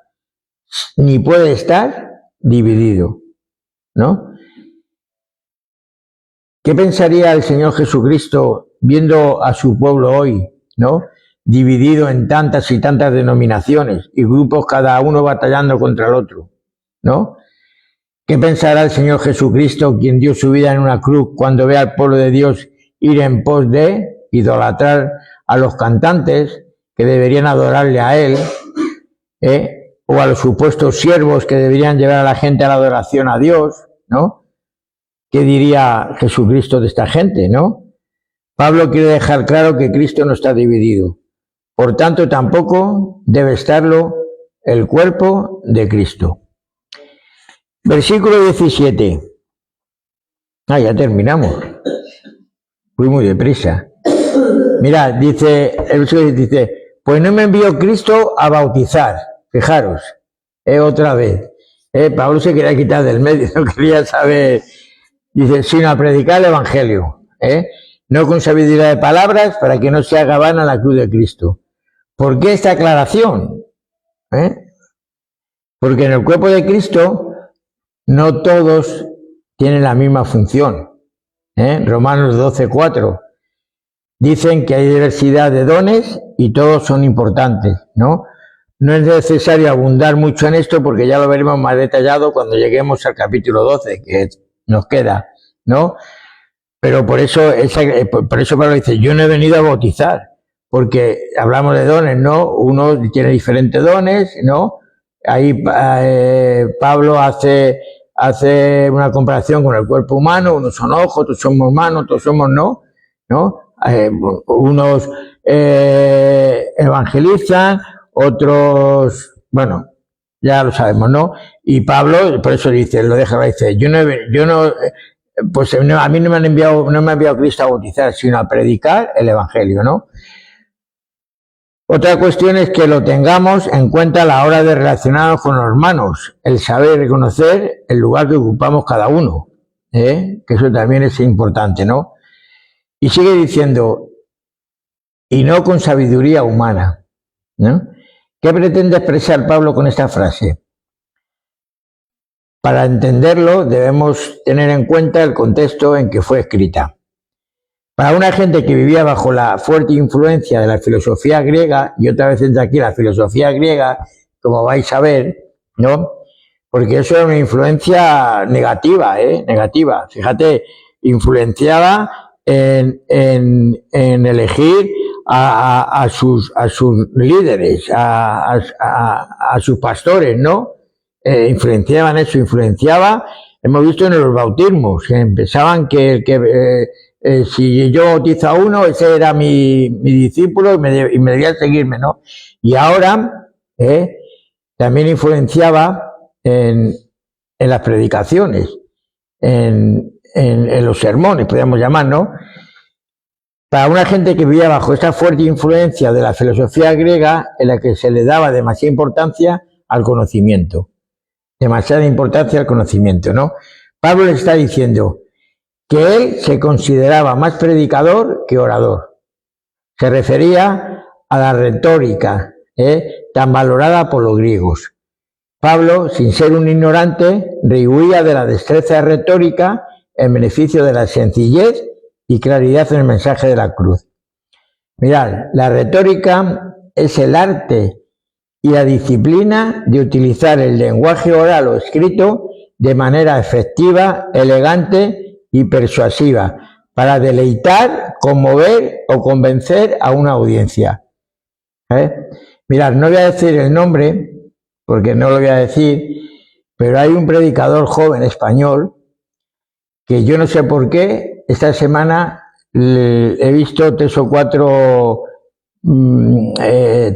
ni puede estar dividido, ¿no? ¿Qué pensaría el Señor Jesucristo viendo a su pueblo hoy, ¿no? Dividido en tantas y tantas denominaciones y grupos, cada uno batallando contra el otro, ¿no? ¿Qué pensará el Señor Jesucristo, quien dio su vida en una cruz, cuando ve al pueblo de Dios ir en pos de idolatrar a los cantantes que deberían adorarle a él, o a los supuestos siervos que deberían llevar a la gente a la adoración a Dios, ¿no? ¿Qué diría Jesucristo de esta gente, no? Pablo quiere dejar claro que Cristo no está dividido. Por tanto, tampoco debe estarlo el cuerpo de Cristo. Versículo 17. Ya terminamos. Fui muy deprisa. Mirad, dice, el versículo dice, pues no me envió Cristo a bautizar. Fijaros, otra vez. Pablo se quería quitar del medio, no quería saber. Dice, sino a predicar el Evangelio. No con sabiduría de palabras, para que no se haga vana la cruz de Cristo. ¿Por qué esta aclaración? Porque en el cuerpo de Cristo no todos tienen la misma función. Romanos 12:4. Dicen que hay diversidad de dones y todos son importantes, ¿no? No es necesario abundar mucho en esto porque ya lo veremos más detallado cuando lleguemos al capítulo 12, que nos queda, ¿no? Pero por eso Pablo dice, yo no he venido a bautizar, porque hablamos de dones, ¿no? Uno tiene diferentes dones, ¿no? Ahí Pablo hace una comparación con el cuerpo humano, unos son ojos, otros somos manos, otros somos no, unos evangelizan, otros, bueno, ya lo sabemos, ¿no? Y Pablo, por eso dice, a mí no me ha enviado Cristo a bautizar, sino a predicar el evangelio, ¿no? Otra cuestión es que lo tengamos en cuenta a la hora de relacionarnos con los hermanos, el saber reconocer el lugar que ocupamos cada uno, que eso también es importante, ¿no? Y sigue diciendo, y no con sabiduría humana, ¿no? ¿Qué pretende expresar Pablo con esta frase? Para entenderlo debemos tener en cuenta el contexto en que fue escrita. Para una gente que vivía bajo la fuerte influencia de la filosofía griega, y otra vez entra aquí la filosofía griega, como vais a ver, ¿no? Porque eso era una influencia negativa, negativa. Fíjate, influenciaba en elegir a sus líderes, a sus pastores, ¿no? Influenciaban eso, influenciaba. Hemos visto en los bautismos, que pensaban que si yo bautizo a uno, ese era mi discípulo y me debía seguirme, ¿no? Y ahora también influenciaba en las predicaciones, en los sermones, podríamos llamar, ¿no? Para una gente que vivía bajo esta fuerte influencia de la filosofía griega, en la que se le daba demasiada importancia al conocimiento. Demasiada importancia al conocimiento, ¿no? Pablo le está diciendo que él se consideraba más predicador que orador. Se refería a la retórica, tan valorada por los griegos. Pablo, sin ser un ignorante, rehuía de la destreza retórica en beneficio de la sencillez y claridad en el mensaje de la cruz. Mirad, la retórica es el arte y la disciplina de utilizar el lenguaje oral o escrito de manera efectiva, elegante y persuasiva para deleitar, conmover o convencer a una audiencia. Mirad, no voy a decir el nombre porque no lo voy a decir, pero hay un predicador joven español que yo no sé por qué, esta semana he visto 3 o 4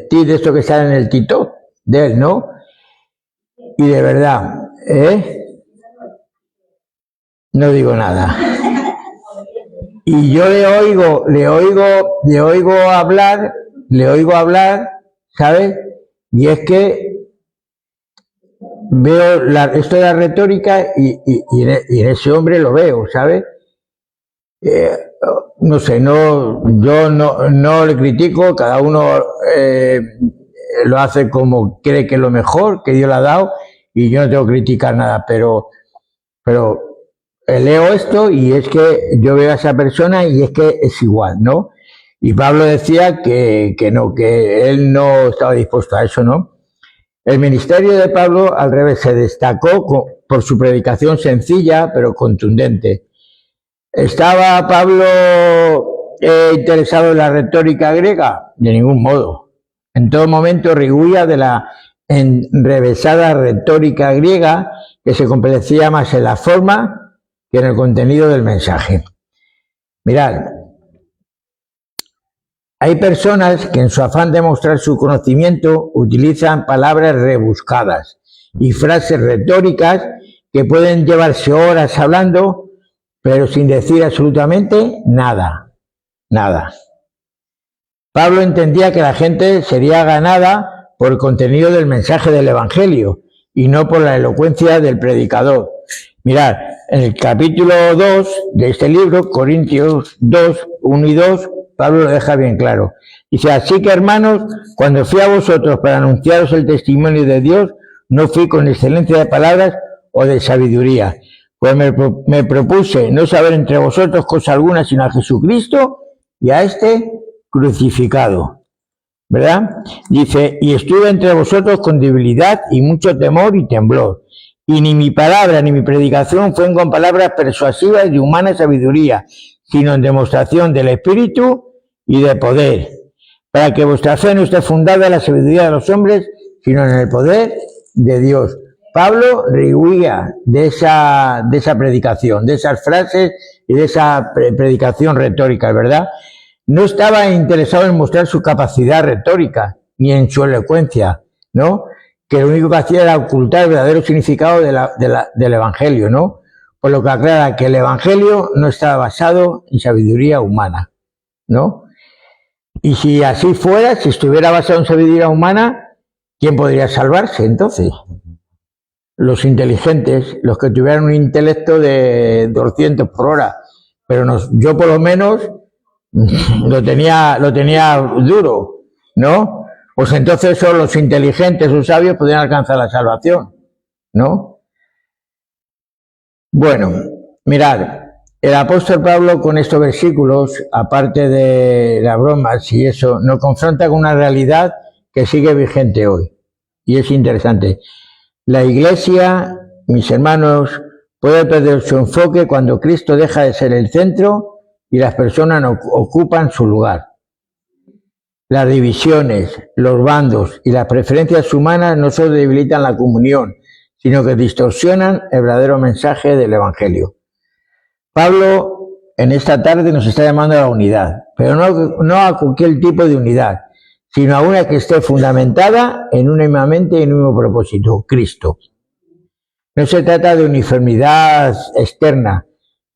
tips de esto que están en el TikTok de él, ¿no? Y de verdad, no digo nada. Y yo le oigo hablar, ¿sabes? Y es que veo esto de la retórica y en ese hombre lo veo, ¿sabes? No sé, yo no le critico, cada uno lo hace como cree que es lo mejor, que Dios le ha dado, y yo no tengo que criticar nada, pero leo esto y es que yo veo a esa persona y es que es igual, ¿no? Y Pablo decía que no, que él no estaba dispuesto a eso, ¿no? El ministerio de Pablo, al revés, se destacó por su predicación sencilla, pero contundente. ¿Estaba Pablo interesado en la retórica griega? De ningún modo. En todo momento rehuía de la enrevesada retórica griega que se complacía más en la forma que en el contenido del mensaje. Mirad, hay personas que en su afán de mostrar su conocimiento utilizan palabras rebuscadas y frases retóricas que pueden llevarse horas hablando, pero sin decir absolutamente nada. Pablo entendía que la gente sería ganada por el contenido del mensaje del Evangelio y no por la elocuencia del predicador. Mirad, en el capítulo 2 de este libro, Corintios 2, 1 y 2, Pablo lo deja bien claro. Dice, así que hermanos, cuando fui a vosotros para anunciaros el testimonio de Dios, no fui con excelencia de palabras o de sabiduría, pues me propuse no saber entre vosotros cosa alguna sino a Jesucristo y a este crucificado. ¿Verdad? Dice, y estuve entre vosotros con debilidad y mucho temor y temblor. Y ni mi palabra ni mi predicación fueron con palabras persuasivas de humana sabiduría, sino en demostración del Espíritu y de poder, para que vuestra fe no esté fundada en la sabiduría de los hombres, sino en el poder de Dios. Pablo rehuía de esa predicación, de esas frases y de esa predicación retórica, ¿verdad? No estaba interesado en mostrar su capacidad retórica, ni en su elocuencia, ¿no? Que lo único que hacía era ocultar el verdadero significado del Evangelio, ¿no? Por lo que aclara que el Evangelio no estaba basado en sabiduría humana, ¿no? Y si así fuera, si estuviera basado en sabiduría humana, ¿quién podría salvarse entonces? Los inteligentes, los que tuvieran un intelecto de 200 por hora, pero yo por lo menos lo tenía duro, ¿no? Pues entonces solo los inteligentes o sabios podrían alcanzar la salvación, ¿no? Bueno, mirad, El apóstol Pablo con estos versículos, aparte de las bromas y eso, nos confronta con una realidad que sigue vigente hoy. Y es interesante. La Iglesia, mis hermanos, puede perder su enfoque cuando Cristo deja de ser el centro y las personas no ocupan su lugar. Las divisiones, los bandos y las preferencias humanas no solo debilitan la comunión, sino que distorsionan el verdadero mensaje del Evangelio. Pablo en esta tarde nos está llamando a la unidad, pero no a cualquier tipo de unidad, sino a una que esté fundamentada en una misma mente y en un mismo propósito, Cristo. No se trata de uniformidad externa,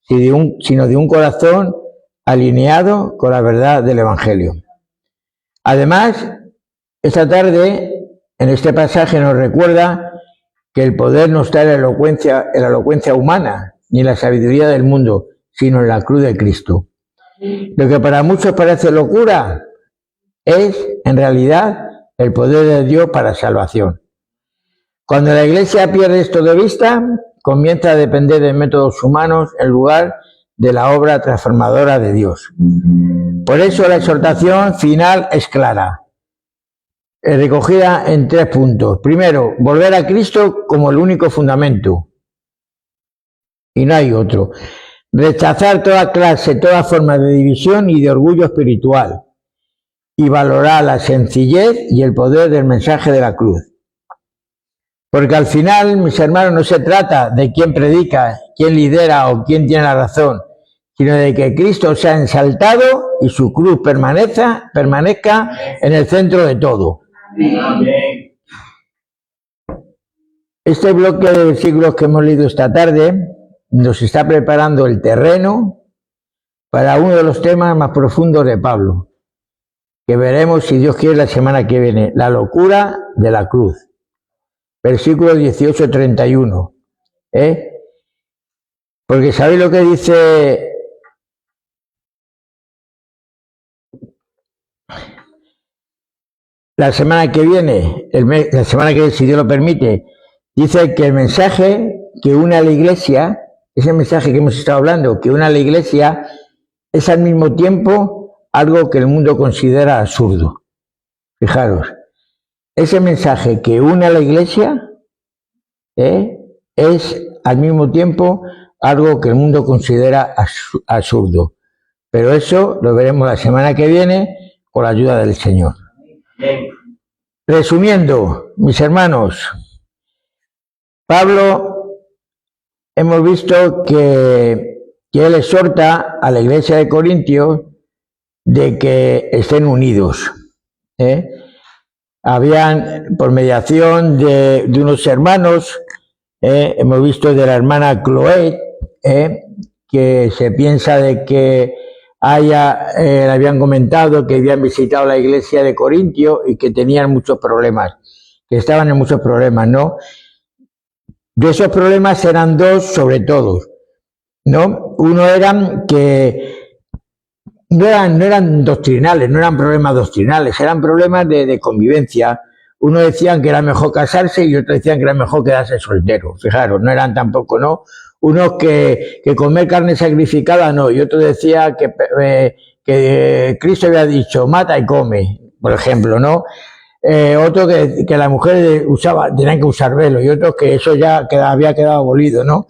sino de un corazón alineado con la verdad del Evangelio. Además, esta tarde, en este pasaje nos recuerda que el poder no está en la elocuencia humana, ni en la sabiduría del mundo, sino en la cruz de Cristo. Lo que para muchos parece locura es, en realidad, el poder de Dios para salvación. Cuando la Iglesia pierde esto de vista, comienza a depender de métodos humanos en lugar de la obra transformadora de Dios. Por eso la exhortación final es clara, recogida en 3 puntos. Primero, volver a Cristo como el único fundamento. Y no hay otro. Rechazar toda clase, toda forma de división y de orgullo espiritual. Y valorar la sencillez y el poder del mensaje de la cruz. Porque al final, mis hermanos, no se trata de quién predica, quién lidera o quién tiene la razón, sino de que Cristo sea exaltado y su cruz permanezca en el centro de todo. Amén. Este bloque de versículos que hemos leído esta tarde nos está preparando el terreno para uno de los temas más profundos de Pablo, que veremos, si Dios quiere, la semana que viene, la locura de la cruz. Versículo 18-31. Porque ¿sabéis lo que dice la semana que viene? La semana que viene, si Dios lo permite, dice que el mensaje que une a la Iglesia, ese mensaje que hemos estado hablando, que une a la Iglesia, es al mismo tiempo algo que el mundo considera absurdo. Fijaros, ese mensaje que une a la Iglesia es al mismo tiempo algo que el mundo considera absurdo. Pero eso lo veremos la semana que viene con la ayuda del Señor. Resumiendo, mis hermanos, Pablo, hemos visto que él exhorta a la iglesia de Corintios de que estén unidos. Habían, por mediación de unos hermanos, hemos visto de la hermana Chloe, que se piensa de que le habían comentado que habían visitado la iglesia de Corintio y que tenían muchos problemas, que estaban en muchos problemas, ¿no? De esos problemas eran 2 sobre todo, ¿no? Uno eran que no eran doctrinales, no eran problemas doctrinales, eran problemas de convivencia. Uno decían que era mejor casarse y otros decían que era mejor quedarse soltero. Fijaros, no eran tampoco, ¿no? Unos que comer carne sacrificada no, y otro decía que Cristo había dicho mata y come, por ejemplo, ¿no? Otro que las mujeres tenían que usar velo, y otro que eso ya había quedado abolido, ¿no?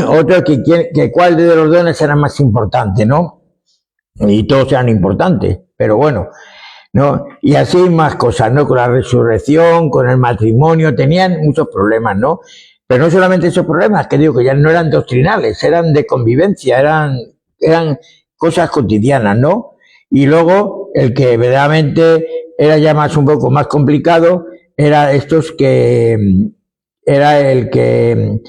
Otro que cuál de los dones era más importante, ¿no? Y todos eran importantes, pero bueno, ¿no? Y así más cosas, ¿no? Con la resurrección, con el matrimonio, tenían muchos problemas, ¿no? Pero no solamente esos problemas, que digo que ya no eran doctrinales, eran de convivencia, eran cosas cotidianas, ¿no? Y luego el que verdaderamente era ya un poco más complicado, era estos que era el que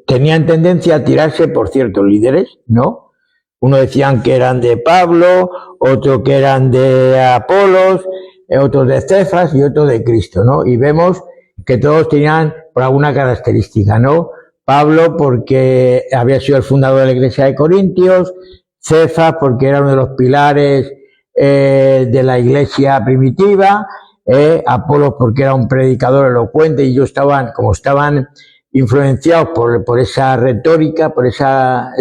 tenían tendencia a tirarse por ciertos líderes, ¿no? Uno decían que eran de Pablo, otro que eran de Apolos, otros de Cefas y otros de Cristo, ¿no? Y vemos que todos tenían por alguna característica, ¿no? Pablo porque había sido el fundador de la iglesia de Corintios, Cefas porque era uno de los pilares de la iglesia primitiva, Apolos porque era un predicador elocuente y ellos estaban influenciados por esa retórica, por esa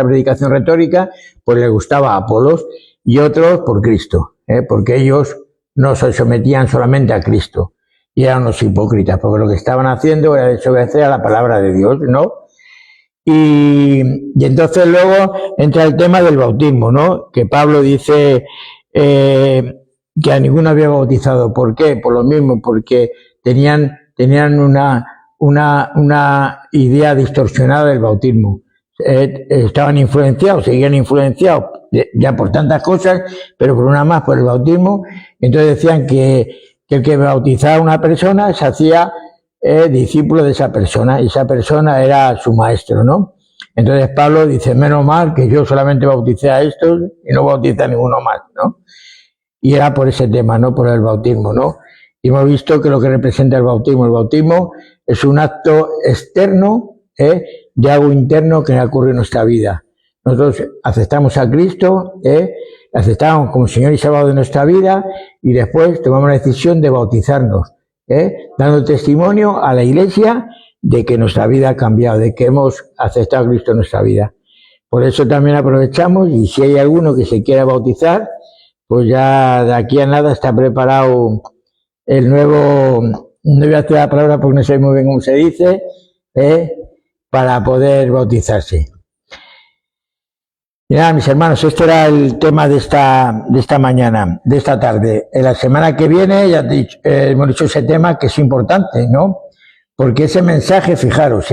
predicación retórica, pues les gustaba a Apolos, y otros por Cristo, porque ellos no se sometían solamente a Cristo y eran unos hipócritas, porque lo que estaban haciendo era desobedecer a la palabra de Dios, ¿no? Y entonces luego entra el tema del bautismo, ¿no? Que Pablo dice que a ninguno había bautizado. ¿Por qué? Por lo mismo, porque tenían una idea distorsionada del bautismo. Estaban influenciados, seguían influenciados ya por tantas cosas, pero por una más, por el bautismo. Entonces decían que el que bautizaba a una persona se hacía discípulo de esa persona, y esa persona era su maestro, ¿no? Entonces Pablo dice, menos mal que yo solamente bauticé a estos y no bauticé a ninguno más, ¿no? Y era por ese tema, ¿no? Por el bautismo, ¿no? Y hemos visto que lo que representa el bautismo es un acto externo, de algo interno que ocurre en nuestra vida. Nosotros aceptamos a Cristo, aceptamos como Señor y Salvador de nuestra vida, y después tomamos la decisión de bautizarnos, dando testimonio a la Iglesia de que nuestra vida ha cambiado, de que hemos aceptado a Cristo en nuestra vida. Por eso también aprovechamos, y si hay alguno que se quiera bautizar, pues ya de aquí a nada está preparado el nuevo, no voy a hacer la palabra porque no sé muy bien cómo se dice, para poder bautizarse. Y nada, mis hermanos, este era el tema de esta mañana, de esta tarde. En la semana que viene ya hemos dicho ese tema que es importante, ¿no? Porque ese mensaje, fijaros,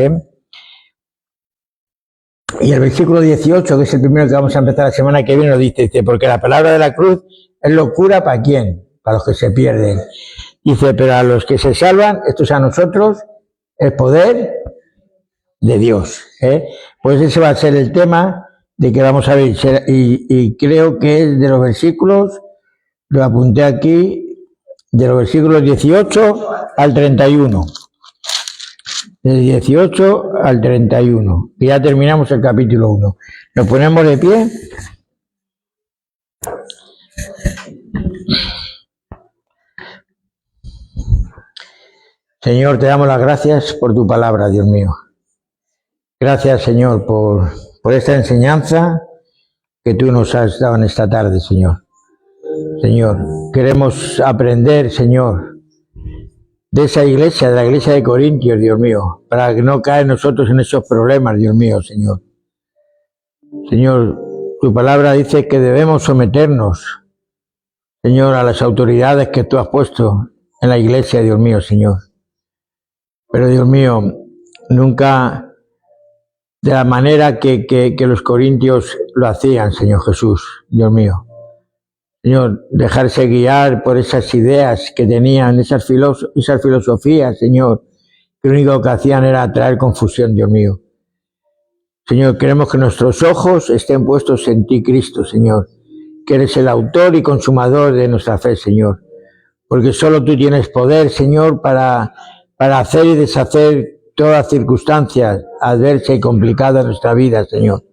y el versículo 18, que es el primero que vamos a empezar la semana que viene, lo dice, porque la palabra de la cruz es locura ¿para quién? Para los que se pierden. Dice, pero a los que se salvan, esto es a nosotros, es poder de Dios. Pues ese va a ser el tema de que vamos a ver, y creo que es de los versículos, lo apunté aquí, de los versículos 18 al 31. Del 18 al 31. Y ya terminamos el capítulo 1. Nos ponemos de pie. Señor, te damos las gracias por tu palabra, Dios mío. Gracias, Señor, por esta enseñanza que tú nos has dado en esta tarde, Señor. Señor, queremos aprender, Señor, de esa iglesia, de la iglesia de Corintios, Dios mío, para que no caer nosotros en esos problemas, Dios mío, Señor. Señor, tu palabra dice que debemos someternos, Señor, a las autoridades que tú has puesto en la iglesia, Dios mío, Señor. Pero, Dios mío, nunca de la manera que los corintios lo hacían, Señor Jesús, Dios mío. Señor, dejarse guiar por esas ideas que tenían, esas filosofías, Señor, que lo único que hacían era traer confusión, Dios mío. Señor, queremos que nuestros ojos estén puestos en ti, Cristo, Señor, que eres el autor y consumador de nuestra fe, Señor, porque solo tú tienes poder, Señor, para hacer y deshacer todas circunstancias adversas y complicadas de nuestra vida, Señor.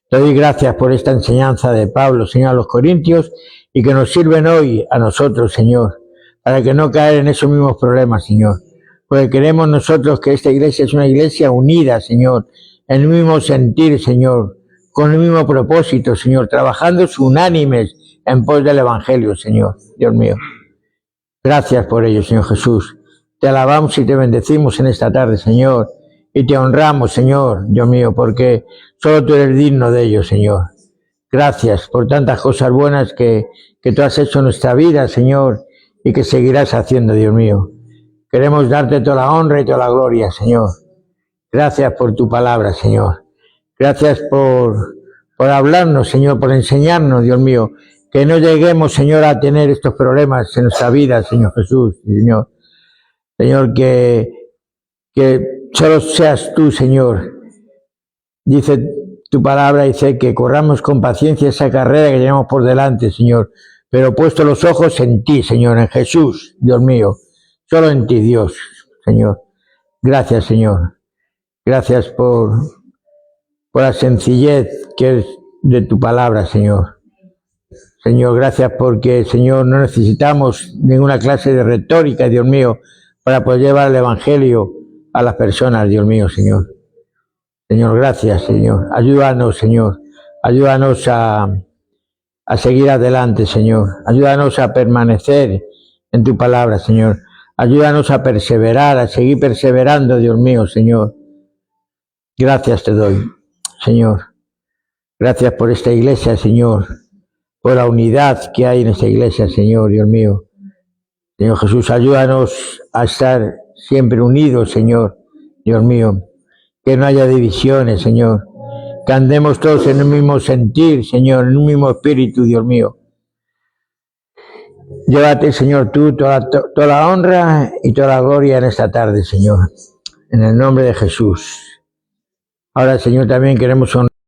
Te doy gracias por esta enseñanza de Pablo, Señor, a los corintios, y que nos sirven hoy a nosotros, Señor, para que no caer en esos mismos problemas, Señor. Porque queremos nosotros que esta iglesia es una iglesia unida, Señor, en el mismo sentir, Señor, con el mismo propósito, Señor, trabajando unánimes en pos del Evangelio, Señor, Dios mío. Gracias por ello, Señor Jesús. Te alabamos y te bendecimos en esta tarde, Señor, y te honramos, Señor, Dios mío, porque solo tú eres digno de ello, Señor. Gracias por tantas cosas buenas que tú has hecho en nuestra vida, Señor, y que seguirás haciendo, Dios mío. Queremos darte toda la honra y toda la gloria, Señor. Gracias por tu palabra, Señor. Gracias por hablarnos, Señor, por enseñarnos, Dios mío, que no lleguemos, Señor, a tener estos problemas en nuestra vida, Señor Jesús, Señor. Señor, que solo seas tú, Señor. Dice tu palabra, dice que corramos con paciencia esa carrera que tenemos por delante, Señor. Pero puesto los ojos en ti, Señor, en Jesús, Dios mío. Solo en ti, Dios, Señor. Gracias, Señor. Gracias por la sencillez que es de tu palabra, Señor. Señor, gracias porque, Señor, no necesitamos ninguna clase de retórica, Dios mío, para poder llevar el Evangelio a las personas, Dios mío, Señor. Señor, gracias, Señor. Ayúdanos, Señor. Ayúdanos a seguir adelante, Señor. Ayúdanos a permanecer en tu palabra, Señor. Ayúdanos a perseverar, a seguir perseverando, Dios mío, Señor. Gracias te doy, Señor. Gracias por esta iglesia, Señor. Por la unidad que hay en esta iglesia, Señor, Dios mío. Señor Jesús, ayúdanos a estar siempre unidos, Señor, Dios mío. Que no haya divisiones, Señor. Que andemos todos en un mismo sentir, Señor, en un mismo espíritu, Dios mío. Llévate, Señor, tú toda la honra y toda la gloria en esta tarde, Señor. En el nombre de Jesús. Ahora, Señor, también queremos honrar